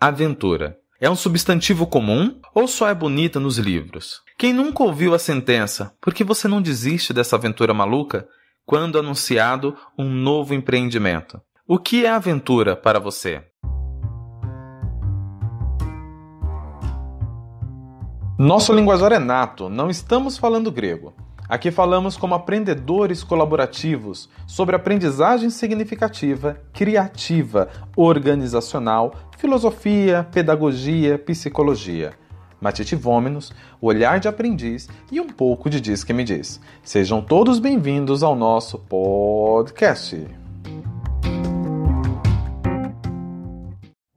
aventura? É um substantivo comum ou só é bonita nos livros? Quem nunca ouviu a sentença, por que você não desiste dessa aventura maluca, quando anunciado um novo empreendimento? O que é aventura para você? Nosso linguajar é nato, não estamos falando grego. Aqui falamos como aprendedores colaborativos sobre aprendizagem significativa, criativa, organizacional, filosofia, pedagogia, psicologia. Matite Vômenos, o olhar de aprendiz e um pouco de Diz que me diz. Sejam todos bem-vindos ao nosso podcast.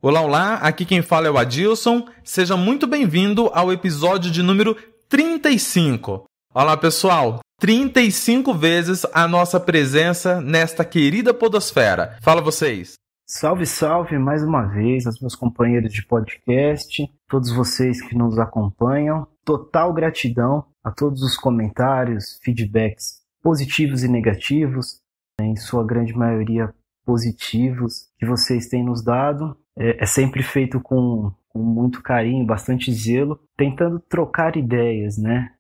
Olá, olá, aqui quem fala é o Adilson. Seja muito bem-vindo ao episódio de número 35. Olá, pessoal, 35 vezes a nossa presença nesta querida podosfera. Fala vocês. Salve, salve mais uma vez aos meus companheiros de podcast, todos vocês que nos acompanham. Total gratidão a todos os comentários, feedbacks positivos e negativos, em sua grande maioria positivos, que vocês têm nos dado. É sempre feito com muito carinho, bastante zelo, tentando trocar ideias, né?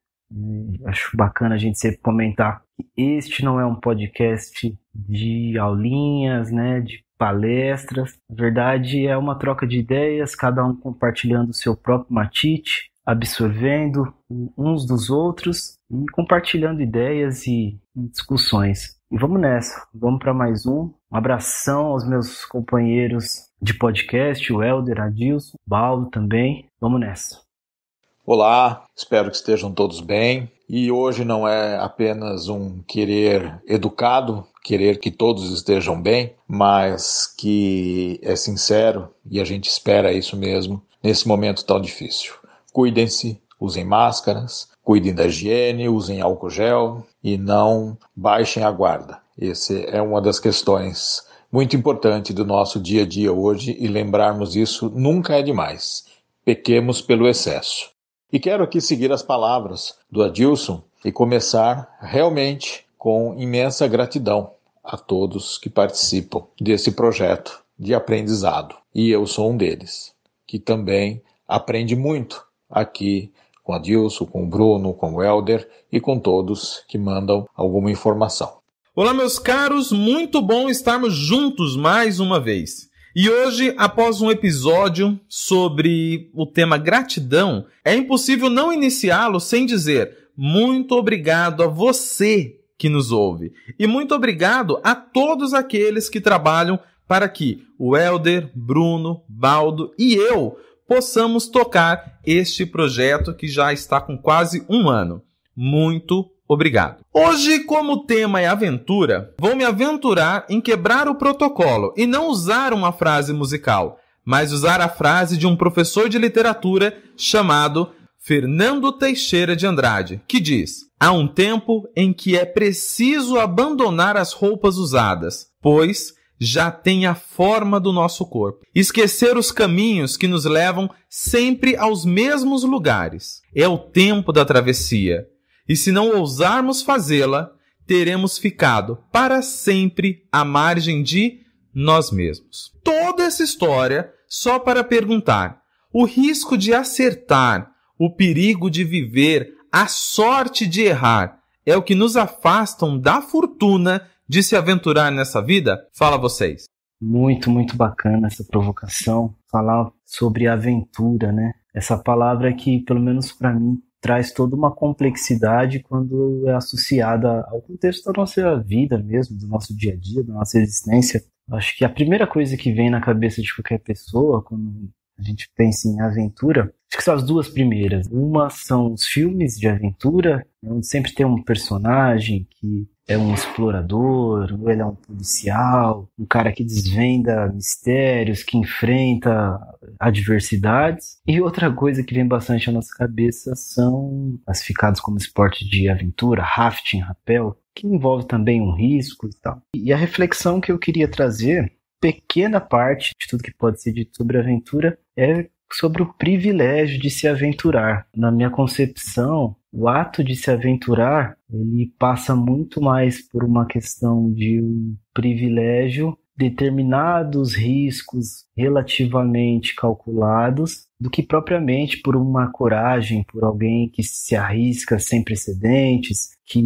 Acho bacana a gente sempre comentar que este não é um podcast de aulinhas, né, de palestras. Na verdade, é uma troca de ideias, cada um compartilhando o seu próprio matite, absorvendo uns dos outros e compartilhando ideias e discussões. E vamos nessa, vamos para mais um. Um abração aos meus companheiros de podcast, o Helder, Adilson, o Baldo também. Vamos nessa. Olá, espero que estejam todos bem. E hoje não é apenas um querer educado, querer que todos estejam bem, mas que é sincero e a gente espera isso mesmo nesse momento tão difícil. Cuidem-se, usem máscaras, cuidem da higiene, usem álcool gel e não baixem a guarda. Essa é uma das questões muito importantes do nosso dia a dia hoje e lembrarmos isso nunca é demais. Pequemos pelo excesso. E quero aqui seguir as palavras do Adilson e começar realmente com imensa gratidão a todos que participam desse projeto de aprendizado. E eu sou um deles, que também aprende muito aqui com o Adilson, com o Bruno, com o Helder e com todos que mandam alguma informação. Olá, meus caros, muito bom estarmos juntos mais uma vez. E hoje, após um episódio sobre o tema gratidão, é impossível não iniciá-lo sem dizer muito obrigado a você que nos ouve. E muito obrigado a todos aqueles que trabalham para que o Helder, Bruno, Baldo e eu possamos tocar este projeto que já está com quase um ano. Muito obrigado. Hoje, como o tema é aventura, vou me aventurar em quebrar o protocolo e não usar uma frase musical, mas usar a frase de um professor de literatura chamado Fernando Teixeira de Andrade, que diz: há um tempo em que é preciso abandonar as roupas usadas, pois já tem a forma do nosso corpo. Esquecer os caminhos que nos levam sempre aos mesmos lugares. É o tempo da travessia. E se não ousarmos fazê-la, teremos ficado para sempre à margem de nós mesmos. Toda essa história só para perguntar: o risco de acertar, o perigo de viver, a sorte de errar, é o que nos afastam da fortuna de se aventurar nessa vida? Fala vocês. Muito, muito bacana essa provocação. Falar sobre aventura, né? Essa palavra que, pelo menos para mim, traz toda uma complexidade quando é associada ao contexto da nossa vida mesmo, do nosso dia a dia, da nossa existência. Acho que a primeira coisa que vem na cabeça de qualquer pessoa quando a gente pensa em aventura, acho que são as duas primeiras. Uma são os filmes de aventura, onde sempre tem um personagem que é um explorador, ou ele é um policial, um cara que desvenda mistérios, que enfrenta adversidades. E outra coisa que vem bastante à nossa cabeça são classificados como esporte de aventura, rafting, rapel, que envolve também um risco e tal. E a reflexão que eu queria trazer, pequena parte de tudo que pode ser dito sobre aventura, é sobre o privilégio de se aventurar. Na minha concepção, o ato de se aventurar, ele passa muito mais por uma questão de um privilégio determinados riscos relativamente calculados do que propriamente por uma coragem, por alguém que se arrisca sem precedentes, que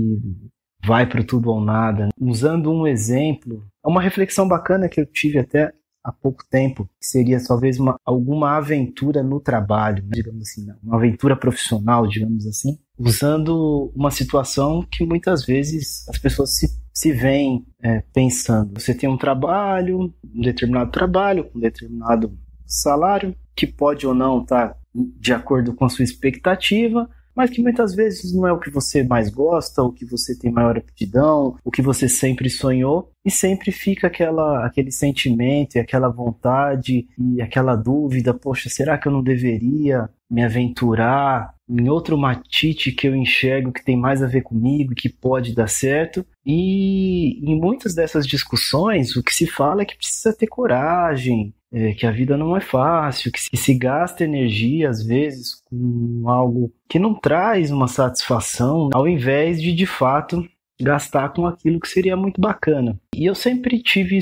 vai para tudo ou nada. Usando um exemplo, é uma reflexão bacana que eu tive até há pouco tempo, que seria talvez alguma aventura no trabalho, digamos assim, uma aventura profissional, digamos assim, usando uma situação que muitas vezes as pessoas se veem pensando. Você tem um trabalho, um determinado trabalho, com um determinado salário, que pode ou não estar de acordo com a sua expectativa, mas que muitas vezes não é o que você mais gosta, o que você tem maior aptidão, o que você sempre sonhou, e sempre fica aquele sentimento e aquela vontade e aquela dúvida, poxa, será que eu não deveria me aventurar em outro matite que eu enxergo que tem mais a ver comigo, que pode dar certo? E em muitas dessas discussões, o que se fala é que precisa ter coragem, que a vida não é fácil, que se gasta energia, às vezes, com algo que não traz uma satisfação, ao invés de fato, gastar com aquilo que seria muito bacana. E eu sempre tive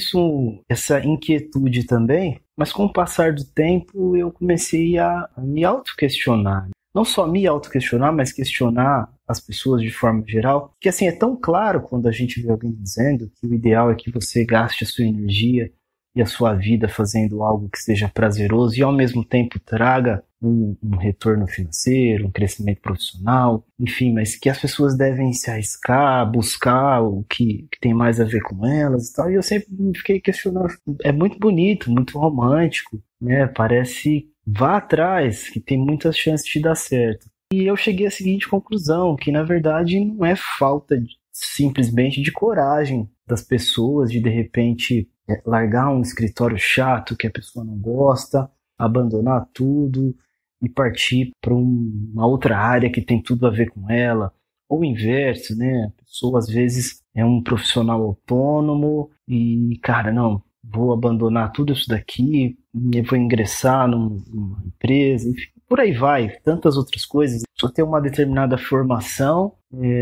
essa inquietude também, mas com o passar do tempo eu comecei a me autoquestionar. Não só me autoquestionar, mas questionar as pessoas de forma geral. Porque assim, é tão claro quando a gente vê alguém dizendo que o ideal é que você gaste a sua energia e a sua vida fazendo algo que seja prazeroso e ao mesmo tempo traga um retorno financeiro, um crescimento profissional, enfim, mas que as pessoas devem se arriscar, buscar o que tem mais a ver com elas e tal. E eu sempre me fiquei questionando, é muito bonito, muito romântico, né? Parece, vá atrás, que tem muitas chances de dar certo. E eu cheguei à seguinte conclusão, que na verdade não é falta simplesmente de coragem das pessoas de repente largar um escritório chato que a pessoa não gosta, abandonar tudo e partir para uma outra área que tem tudo a ver com ela, ou o inverso, né? A pessoa às vezes é um profissional autônomo e, cara, não, vou abandonar tudo isso daqui, vou ingressar numa empresa, enfim, por aí vai, tantas outras coisas. Só tem uma determinada formação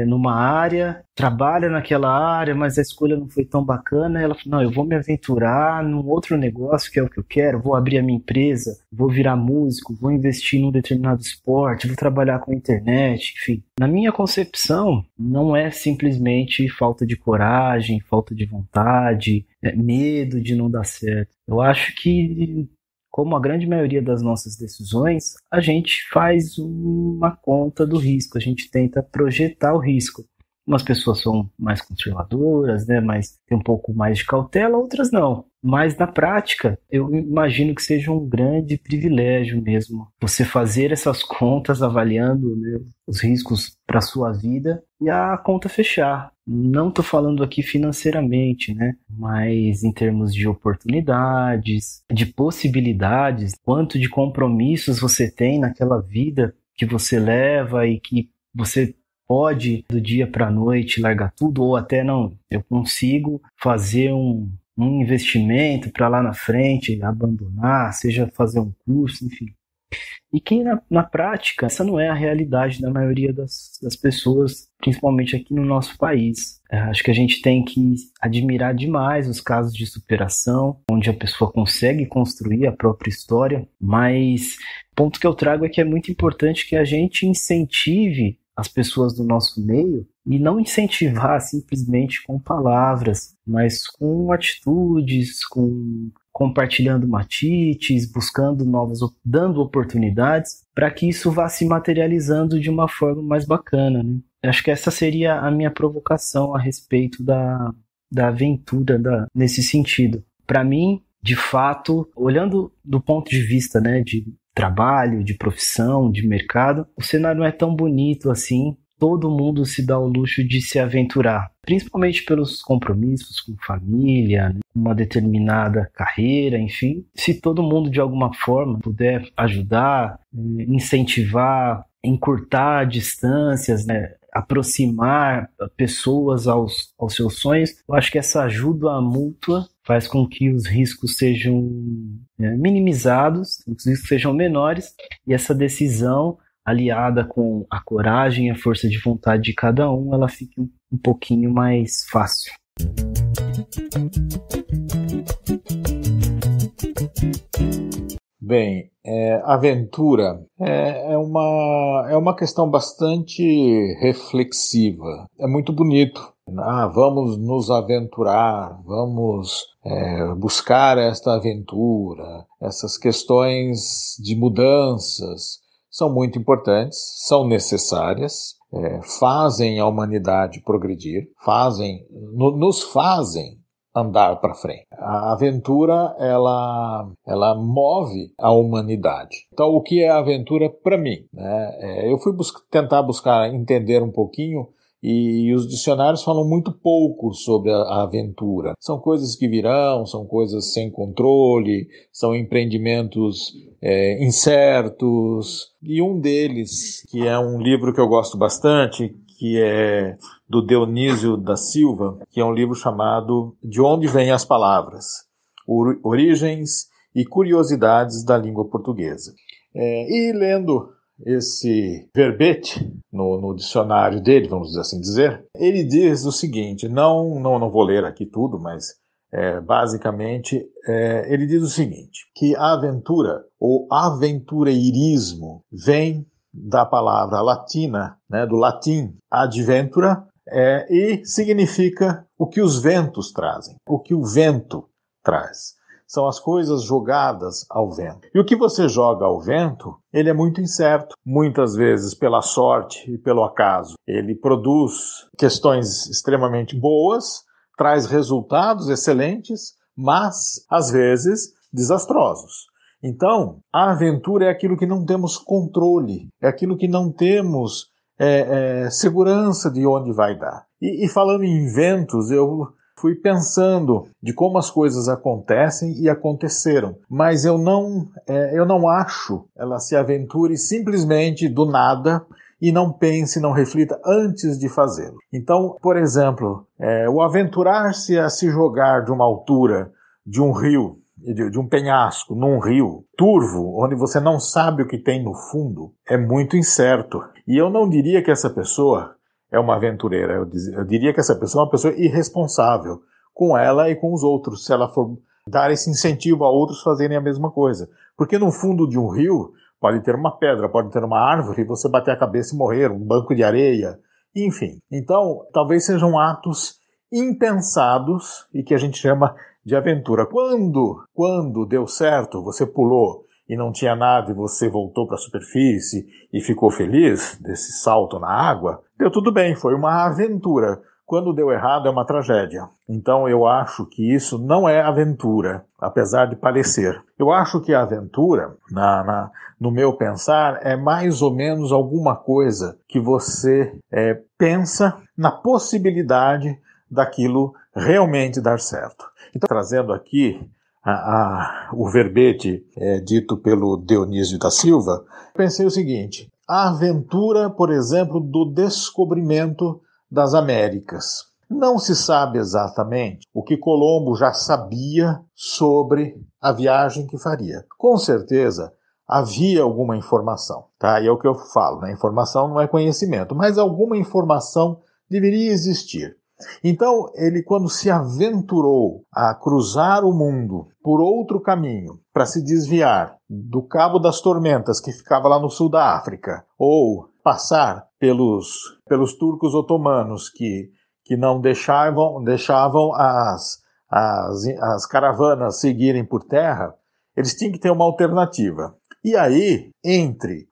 numa área, trabalha naquela área, mas a escolha não foi tão bacana. Ela falou, não, eu vou me aventurar num outro negócio que é o que eu quero, vou abrir a minha empresa, vou virar músico, vou investir num determinado esporte, vou trabalhar com a internet, enfim. Na minha concepção, não é simplesmente falta de coragem, falta de vontade, medo de não dar certo. Eu acho que, como a grande maioria das nossas decisões, a gente faz uma conta do risco, a gente tenta projetar o risco. Umas pessoas são mais conservadoras, né, mas tem um pouco mais de cautela, outras não. Mas na prática, eu imagino que seja um grande privilégio mesmo você fazer essas contas avaliando, né, os riscos para a sua vida e a conta fechar. Não estou falando aqui financeiramente, né, mas em termos de oportunidades, de possibilidades, quanto de compromissos você tem naquela vida que você leva e que você pode do dia para a noite largar tudo, ou até não, eu consigo fazer um investimento para lá na frente, abandonar, seja fazer um curso, enfim. E que na prática, essa não é a realidade da maioria das pessoas, principalmente aqui no nosso país. Acho que a gente tem que admirar demais os casos de superação, onde a pessoa consegue construir a própria história, mas o ponto que eu trago é que é muito importante que a gente incentive as pessoas do nosso meio e não incentivar simplesmente com palavras, mas com atitudes, compartilhando matites, buscando dando oportunidades para que isso vá se materializando de uma forma mais bacana, né? Acho que essa seria a minha provocação a respeito da aventura nesse sentido. Para mim, de fato, olhando do ponto de vista, né, de trabalho, de profissão, de mercado, o cenário não é tão bonito assim. Todo mundo se dá o luxo de se aventurar, principalmente pelos compromissos com família, né, uma determinada carreira, enfim. Se todo mundo de alguma forma puder ajudar, incentivar, encurtar distâncias, né, aproximar pessoas aos seus sonhos, eu acho que essa ajuda mútua faz com que os riscos sejam minimizados, os riscos sejam menores, e essa decisão, aliada com a coragem e a força de vontade de cada um, ela fica um pouquinho mais fácil. Bem, aventura é uma questão bastante reflexiva. É muito bonito. Vamos nos aventurar, vamos buscar esta aventura. Essas questões de mudanças são muito importantes, são necessárias, fazem a humanidade progredir, nos fazem andar para frente. A aventura, ela move a humanidade. Então, o que é a aventura para mim? Eu fui tentar buscar entender um pouquinho, e os dicionários falam muito pouco sobre a aventura. São coisas que virão, são coisas sem controle, são empreendimentos incertos. E um deles, que é um livro que eu gosto bastante, que é do Dionísio da Silva, que é um livro chamado De Onde Vêm as Palavras? Origens e Curiosidades da Língua Portuguesa. E lendo esse verbete no dicionário dele, vamos assim dizer, ele diz o seguinte, não vou ler aqui tudo, mas basicamente ele diz o seguinte, que a aventura ou aventureirismo vem da palavra latina, do latim adventura, e significa o que os ventos trazem, o que o vento traz. São as coisas jogadas ao vento. E o que você joga ao vento, ele é muito incerto, muitas vezes pela sorte e pelo acaso. Ele produz questões extremamente boas, traz resultados excelentes, mas, às vezes, desastrosos. Então, a aventura é aquilo que não temos controle, é aquilo que não temos segurança de onde vai dar. E falando em ventos, eu fui pensando de como as coisas acontecem e aconteceram, mas eu não acho ela se aventure simplesmente do nada e não pense, não reflita antes de fazê-lo. Então, por exemplo, o aventurar-se a se jogar de uma altura de um rio, de um penhasco num rio turvo, onde você não sabe o que tem no fundo, é muito incerto. E eu não diria que essa pessoa é uma aventureira, eu diria que essa pessoa é uma pessoa irresponsável com ela e com os outros, se ela for dar esse incentivo a outros fazerem a mesma coisa. Porque no fundo de um rio pode ter uma pedra, pode ter uma árvore, e você bater a cabeça e morrer, um banco de areia, enfim. Então, talvez sejam atos impensados e que a gente chama de aventura. Quando deu certo, você pulou e não tinha nada e você voltou para a superfície e ficou feliz desse salto na água, deu tudo bem, foi uma aventura. Quando deu errado é uma tragédia. Então eu acho que isso não é aventura, apesar de parecer. Eu acho que a aventura, no meu pensar, é mais ou menos alguma coisa que você pensa na possibilidade daquilo realmente dar certo. Então, trazendo aqui o verbete dito pelo Dionísio da Silva, pensei o seguinte, a aventura, por exemplo, do descobrimento das Américas. Não se sabe exatamente o que Colombo já sabia sobre a viagem que faria. Com certeza havia alguma informação, tá? E é o que eu falo, né? Informação não é conhecimento, mas alguma informação deveria existir. Então, ele, quando se aventurou a cruzar o mundo por outro caminho, para se desviar do Cabo das Tormentas, que ficava lá no sul da África, ou passar pelos turcos otomanos, que não deixavam as caravanas seguirem por terra, eles tinham que ter uma alternativa. E aí, entre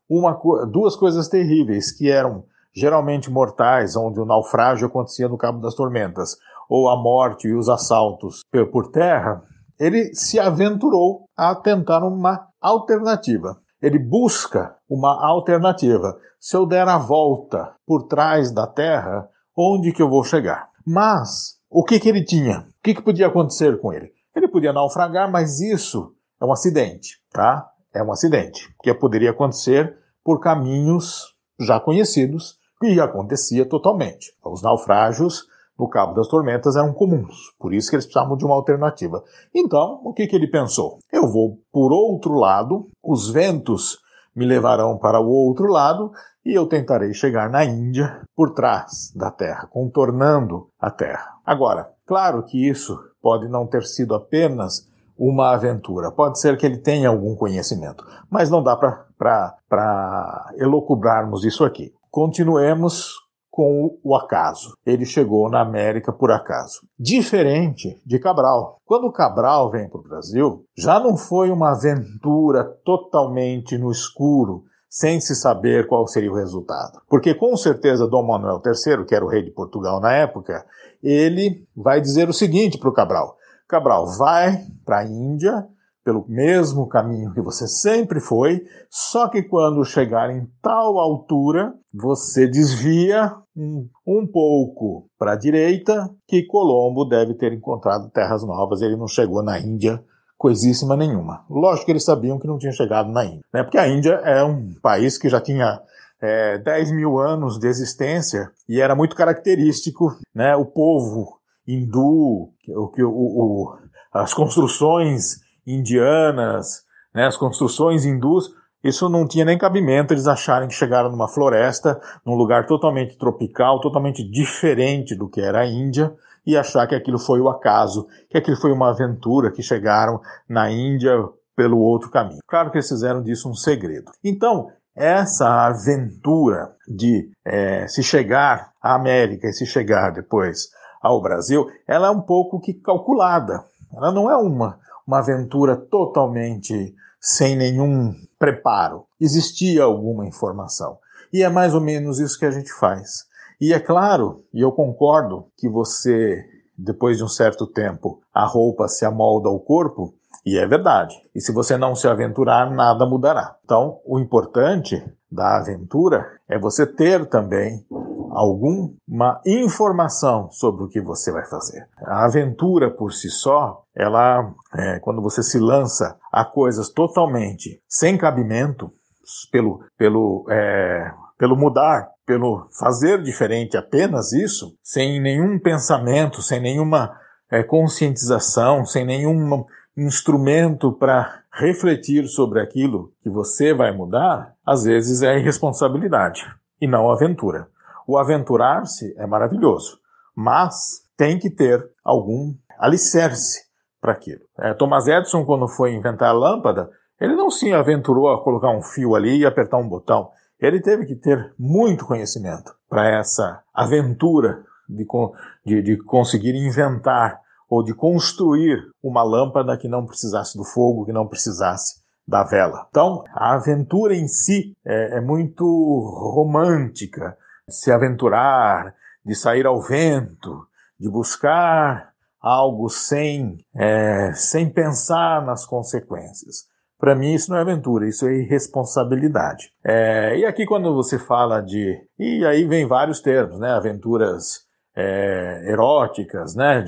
duas coisas terríveis, que eram geralmente mortais, onde o naufrágio acontecia no Cabo das Tormentas, ou a morte e os assaltos por terra, ele se aventurou a tentar uma alternativa. Ele busca uma alternativa. Se eu der a volta por trás da terra, onde que eu vou chegar? Mas, o que ele tinha? O que podia acontecer com ele? Ele podia naufragar, mas isso é um acidente, tá? É um acidente, que poderia acontecer por caminhos já conhecidos, e acontecia totalmente. Os naufrágios no Cabo das Tormentas eram comuns, por isso que eles precisavam de uma alternativa. Então, o que ele pensou? Eu vou por outro lado, os ventos me levarão para o outro lado, e eu tentarei chegar na Índia por trás da Terra, contornando a Terra. Agora, Claro que isso pode não ter sido apenas uma aventura, pode ser que ele tenha algum conhecimento, mas não dá para elucubrarmos isso aqui. Continuemos com o acaso. Ele chegou na América por acaso. Diferente de Cabral. Quando Cabral vem para o Brasil, já não foi uma aventura totalmente no escuro, sem se saber qual seria o resultado. Porque com certeza Dom Manuel III, que era o rei de Portugal na época, ele vai dizer o seguinte para o Cabral: Cabral, vai para a Índia pelo mesmo caminho que você sempre foi, só que quando chegar em tal altura, você desvia um pouco para a direita, que Colombo deve ter encontrado terras novas. Ele não chegou na Índia coisíssima nenhuma. Lógico que eles sabiam que não tinha chegado na Índia, né? Porque a Índia é um país que já tinha 10 mil anos de existência e era muito característico, né? O povo hindu, as construções indianas, né, as construções hindus, isso não tinha nem cabimento eles acharem que chegaram numa floresta, num lugar totalmente tropical, totalmente diferente do que era a Índia, e achar que aquilo foi o acaso, que aquilo foi uma aventura, que chegaram na Índia pelo outro caminho. Claro que eles fizeram disso um segredo. Então, essa aventura de se chegar à América e se chegar depois ao Brasil, ela é um pouco que calculada. Ela não é uma aventura totalmente sem nenhum preparo. Existia alguma informação. E é mais ou menos isso que a gente faz. E é claro, e eu concordo, que você, depois de um certo tempo, a roupa se amolda ao corpo, e é verdade. E se você não se aventurar, nada mudará. Então, o importante da aventura é você ter também alguma informação sobre o que você vai fazer. A aventura por si só, ela, quando você se lança a coisas totalmente sem cabimento, pelo mudar, pelo fazer diferente, apenas isso, sem nenhum pensamento, sem nenhuma conscientização, sem nenhum instrumento para refletir sobre aquilo que você vai mudar, às vezes é irresponsabilidade e não aventura. O aventurar-se é maravilhoso, mas tem que ter algum alicerce para aquilo. Thomas Edison, quando foi inventar a lâmpada, ele não se aventurou a colocar um fio ali e apertar um botão. Ele teve que ter muito conhecimento para essa aventura de conseguir inventar ou de construir uma lâmpada que não precisasse do fogo, que não precisasse da vela. Então, a aventura em si é muito romântica. Se aventurar, de sair ao vento, de buscar algo sem pensar nas consequências. Para mim isso não é aventura, isso é irresponsabilidade. E aqui quando você fala e aí vem vários termos, né? Aventuras eróticas, né?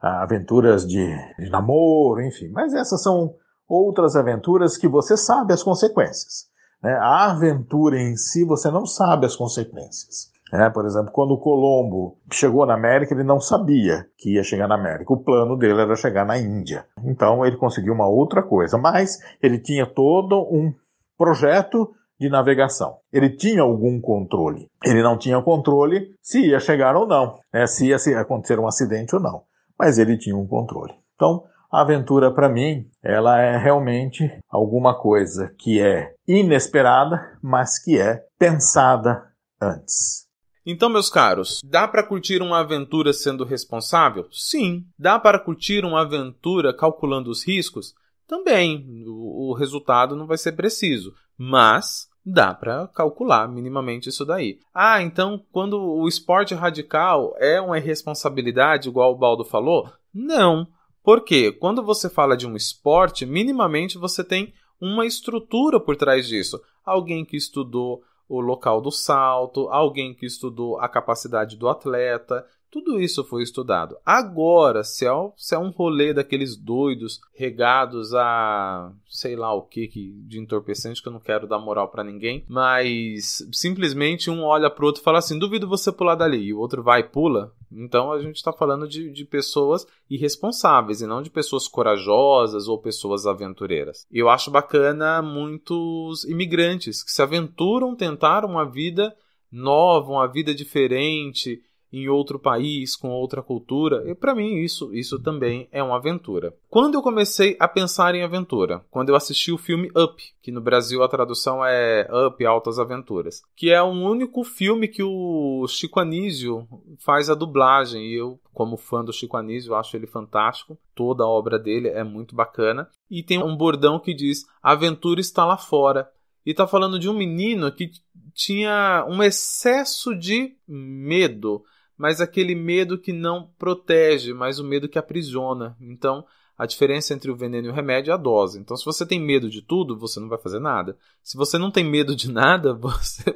Aventuras de namoro, enfim. Mas essas são outras aventuras que você sabe as consequências. A aventura em si, você não sabe as consequências. Por exemplo, quando Colombo chegou na América, ele não sabia que ia chegar na América. O plano dele era chegar na Índia. Então, ele conseguiu uma outra coisa. Mas ele tinha todo um projeto de navegação. Ele tinha algum controle. Ele não tinha controle se ia chegar ou não, se ia acontecer um acidente ou não. Mas ele tinha um controle. Então, a aventura, para mim, ela é realmente alguma coisa que é inesperada, mas que é pensada antes. Então, meus caros, dá para curtir uma aventura sendo responsável? Sim. Dá para curtir uma aventura calculando os riscos? Também. O resultado não vai ser preciso, mas dá para calcular minimamente isso daí. Então quando o esporte radical é uma irresponsabilidade, igual o Baldo falou? Não. Por quê? Quando você fala de um esporte, minimamente você tem uma estrutura por trás disso. Alguém que estudou o local do salto, alguém que estudou a capacidade do atleta, tudo isso foi estudado. Agora, se é um rolê daqueles doidos regados a sei lá o que de entorpecente, que eu não quero dar moral pra ninguém, mas simplesmente um olha pro outro e fala assim, duvido você pular dali, e o outro vai e pula. Então a gente tá falando de pessoas irresponsáveis e não de pessoas corajosas ou pessoas aventureiras. E eu acho bacana muitos imigrantes que se aventuram tentar uma vida nova, uma vida diferente, em outro país, com outra cultura. E para mim isso também é uma aventura. Quando eu comecei a pensar em aventura? Quando eu assisti o filme Up, que no Brasil a tradução é Up, Altas Aventuras, que é o único filme que o Chico Anísio faz a dublagem. E eu, como fã do Chico Anísio, acho ele fantástico. Toda a obra dele é muito bacana. E tem um bordão que diz: a aventura está lá fora. E está falando de um menino que tinha um excesso de medo, mas aquele medo que não protege, mas o medo que aprisiona. Então, a diferença entre o veneno e o remédio é a dose. Então, se você tem medo de tudo, você não vai fazer nada. Se você não tem medo de nada,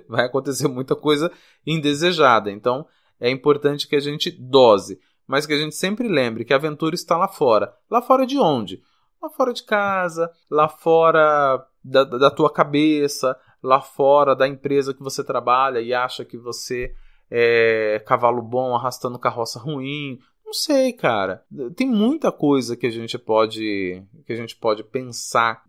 vai acontecer muita coisa indesejada. Então, é importante que a gente dose, mas que a gente sempre lembre que a aventura está lá fora. Lá fora de onde? Lá fora de casa, lá fora da tua cabeça, lá fora da empresa que você trabalha e acha que você é cavalo bom arrastando carroça ruim. Não sei, cara. Tem muita coisa que a gente pode pensar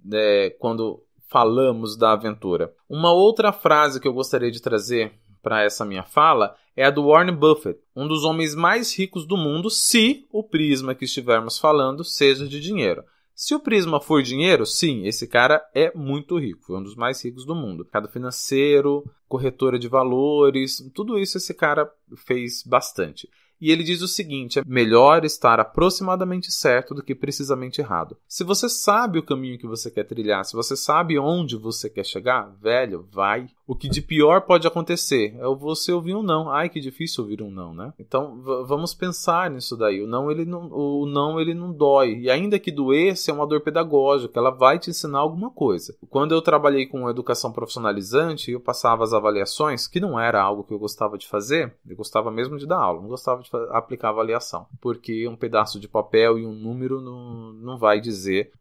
quando falamos da aventura. Uma outra frase que eu gostaria de trazer para essa minha fala é a do Warren Buffett, um dos homens mais ricos do mundo, se o prisma que estivermos falando seja de dinheiro. Se o prisma for dinheiro, sim, esse cara é muito rico, foi um dos mais ricos do mundo. Mercado financeiro, corretora de valores, tudo isso esse cara fez bastante. E ele diz o seguinte: é melhor estar aproximadamente certo do que precisamente errado. Se você sabe o caminho que você quer trilhar, se você sabe onde você quer chegar, velho, vai. O que de pior pode acontecer é você ouvir um não. Ai, que difícil ouvir um não, né? Então, vamos pensar nisso daí. O não, ele não dói. E ainda que doesse, é uma dor pedagógica. Ela vai te ensinar alguma coisa. Quando eu trabalhei com educação profissionalizante, eu passava as avaliações, que não era algo que eu gostava de fazer. Eu gostava mesmo de dar aula, não gostava de aplicar avaliação. Porque um pedaço de papel e um número não vai dizer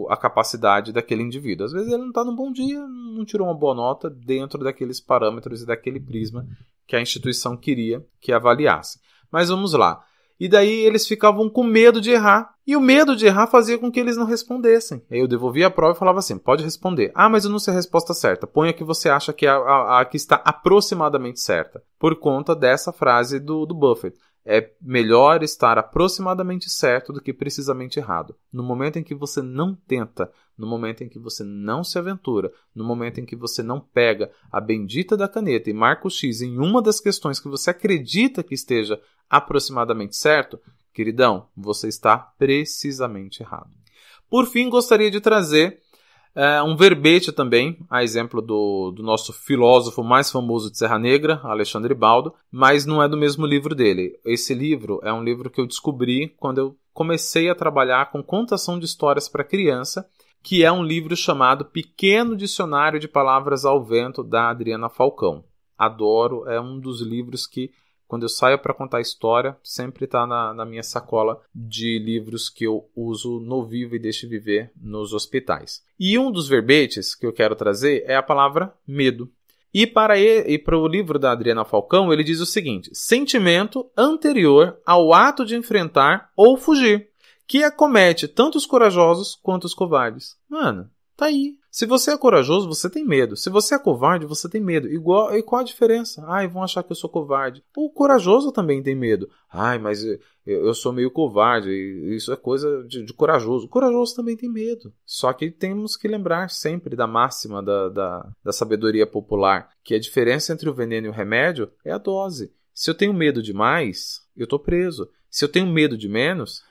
a capacidade daquele indivíduo. Às vezes ele não está num bom dia, não tirou uma boa nota dentro daqueles parâmetros e daquele prisma que a instituição queria que avaliasse. Mas vamos lá. E daí eles ficavam com medo de errar. E o medo de errar fazia com que eles não respondessem. Aí eu devolvia a prova e falava assim: pode responder. Ah, mas eu não sei a resposta certa. Põe a que você acha que é a que está aproximadamente certa. Por conta dessa frase do Buffett. É melhor estar aproximadamente certo do que precisamente errado. No momento em que você não tenta, no momento em que você não se aventura, no momento em que você não pega a bendita da caneta e marca o X em uma das questões que você acredita que esteja aproximadamente certo, queridão, você está precisamente errado. Por fim, gostaria de trazer um verbete também, a exemplo do nosso filósofo mais famoso de Serra Negra, Alexandre Baldo, mas não é do mesmo livro dele. Esse livro é um livro que eu descobri quando eu comecei a trabalhar com contação de histórias para criança, que é um livro chamado Pequeno Dicionário de Palavras ao Vento, da Adriana Falcão. Adoro, é um dos livros que, quando eu saio para contar história, sempre está na minha sacola de livros que eu uso no Viva e Deixe Viver nos hospitais. E um dos verbetes que eu quero trazer é a palavra medo. E para o livro da Adriana Falcão, ele diz o seguinte: sentimento anterior ao ato de enfrentar ou fugir, que acomete tanto os corajosos quanto os covardes. Mano, tá aí. Se você é corajoso, você tem medo. Se você é covarde, você tem medo. E qual a diferença? Ai, vão achar que eu sou covarde. O corajoso também tem medo. Ai, mas eu sou meio covarde. Isso é coisa de corajoso. O corajoso também tem medo. Só que temos que lembrar sempre da máxima da sabedoria popular, que a diferença entre o veneno e o remédio é a dose. Se eu tenho medo demais, eu tô preso. Se eu tenho medo de menos,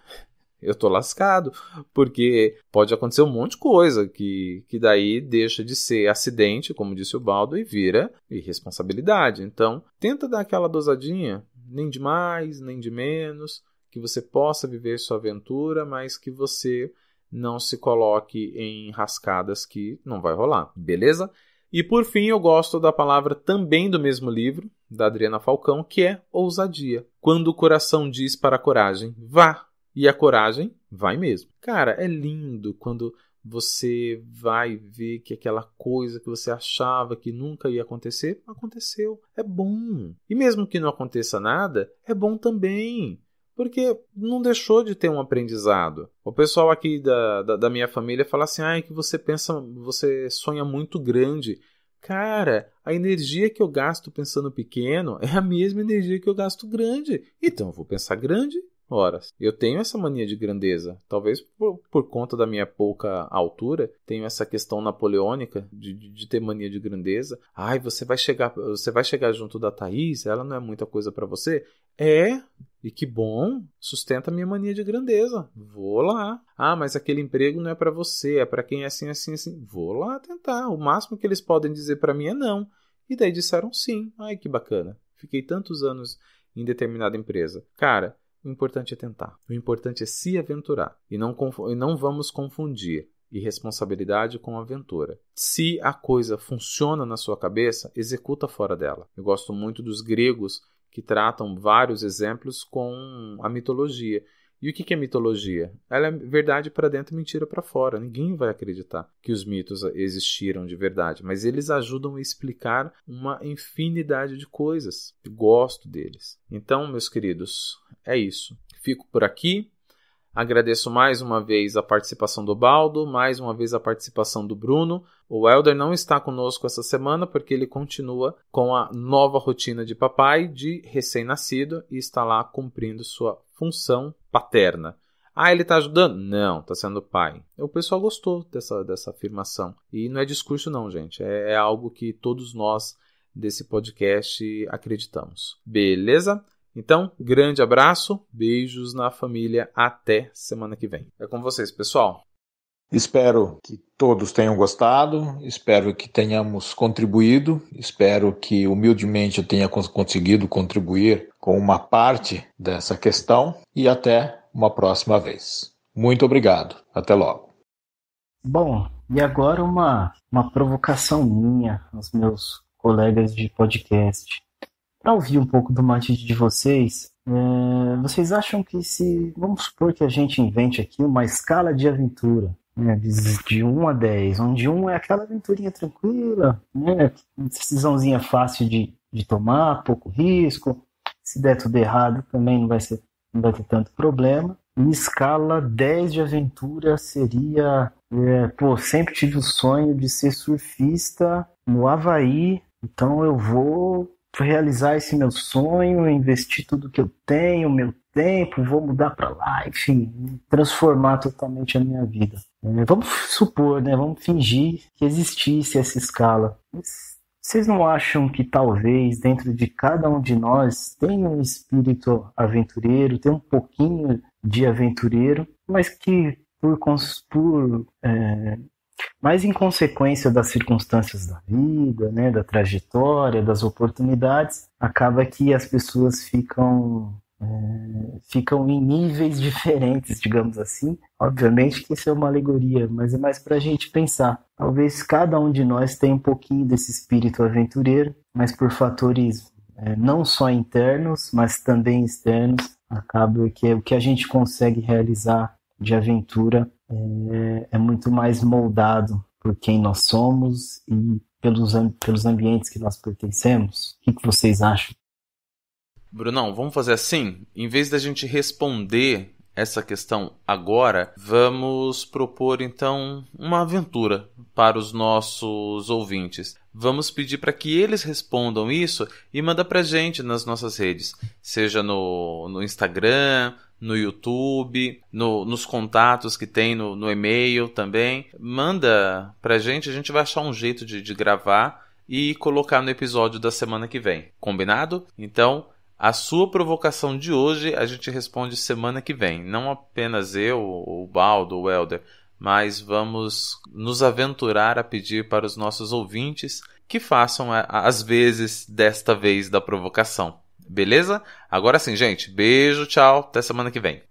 eu tô lascado, porque pode acontecer um monte de coisa que daí deixa de ser acidente, como disse o Baldo, e vira irresponsabilidade. Então, tenta dar aquela dosadinha, nem de mais, nem de menos, que você possa viver sua aventura, mas que você não se coloque em rascadas que não vai rolar, beleza? E por fim, eu gosto da palavra também do mesmo livro, da Adriana Falcão, que é ousadia. Quando o coração diz para a coragem, vá! E a coragem vai mesmo. Cara, é lindo quando você vai ver que aquela coisa que você achava que nunca ia acontecer, aconteceu. É bom. E mesmo que não aconteça nada, é bom também. Porque não deixou de ter um aprendizado. O pessoal aqui da minha família fala assim: que você sonha muito grande. Cara, a energia que eu gasto pensando pequeno é a mesma energia que eu gasto grande. Então eu vou pensar grande. Ora, eu tenho essa mania de grandeza. Talvez por conta da minha pouca altura, tenho essa questão napoleônica de ter mania de grandeza. Ai, você vai chegar junto da Thaís? Ela não é muita coisa para você? É, e que bom, sustenta a minha mania de grandeza. Vou lá. Ah, mas aquele emprego não é para você, é para quem é assim, assim, assim. Vou lá tentar. O máximo que eles podem dizer para mim é não. E daí disseram sim. Ai, que bacana. Fiquei tantos anos em determinada empresa. Cara, o importante é tentar. O importante é se aventurar. E não vamos confundir irresponsabilidade com aventura. Se a coisa funciona na sua cabeça, executa fora dela. Eu gosto muito dos gregos que tratam vários exemplos com a mitologia. E o que é mitologia? Ela é verdade para dentro e mentira para fora. Ninguém vai acreditar que os mitos existiram de verdade, mas eles ajudam a explicar uma infinidade de coisas. Eu gosto deles. Então, meus queridos, é isso. Fico por aqui. Agradeço mais uma vez a participação do Baldo, mais uma vez a participação do Bruno. O Helder não está conosco essa semana porque ele continua com a nova rotina de papai, de recém-nascido, e está lá cumprindo sua função paterna. Ah, ele está ajudando? Não, está sendo pai. O pessoal gostou dessa afirmação. E não é discurso não, gente. É algo que todos nós desse podcast acreditamos. Beleza? Então, grande abraço, beijos na família, até semana que vem. É com vocês, pessoal. Espero que todos tenham gostado, espero que tenhamos contribuído, espero que humildemente eu tenha conseguido contribuir com uma parte dessa questão e até uma próxima vez. Muito obrigado, até logo. Bom, e agora uma provocação minha aos meus colegas de podcast. Para ouvir um pouco do matite de vocês, vocês acham que vamos supor que a gente invente aqui uma escala de aventura, né, de 1 a 10, onde 1 é aquela aventurinha tranquila, né, decisãozinha fácil de tomar, pouco risco, se der tudo errado também não vai ter tanto problema, e escala 10 de aventura seria, sempre tive o sonho de ser surfista no Havaí, então eu vou realizar esse meu sonho, investir tudo que eu tenho, meu tempo, vou mudar para lá, enfim, transformar totalmente a minha vida. Vamos supor, né? Vamos fingir que existisse essa escala. Mas vocês não acham que talvez dentro de cada um de nós tem um espírito aventureiro, tem um pouquinho de aventureiro, mas que mas em consequência das circunstâncias da vida, né, da trajetória, das oportunidades, acaba que as pessoas ficam em níveis diferentes, digamos assim. Obviamente que isso é uma alegoria, mas é mais para a gente pensar. Talvez cada um de nós tenha um pouquinho desse espírito aventureiro, mas por fatores não só internos, mas também externos, acaba que o que a gente consegue realizar de aventura é muito mais moldado por quem nós somos e pelos ambientes que nós pertencemos. O que vocês acham? Brunão, vamos fazer assim? Em vez da gente responder essa questão agora, vamos propor então uma aventura para os nossos ouvintes. Vamos pedir para que eles respondam isso e manda para a gente nas nossas redes, seja no Instagram, no YouTube, nos contatos que tem no e-mail também. Manda pra gente, a gente vai achar um jeito de gravar e colocar no episódio da semana que vem. Combinado? Então, a sua provocação de hoje a gente responde semana que vem. Não apenas eu, o Baldo, o Helder, mas vamos nos aventurar a pedir para os nossos ouvintes que façam as vezes desta vez da provocação. Beleza? Agora sim, gente. Beijo, tchau. Até semana que vem.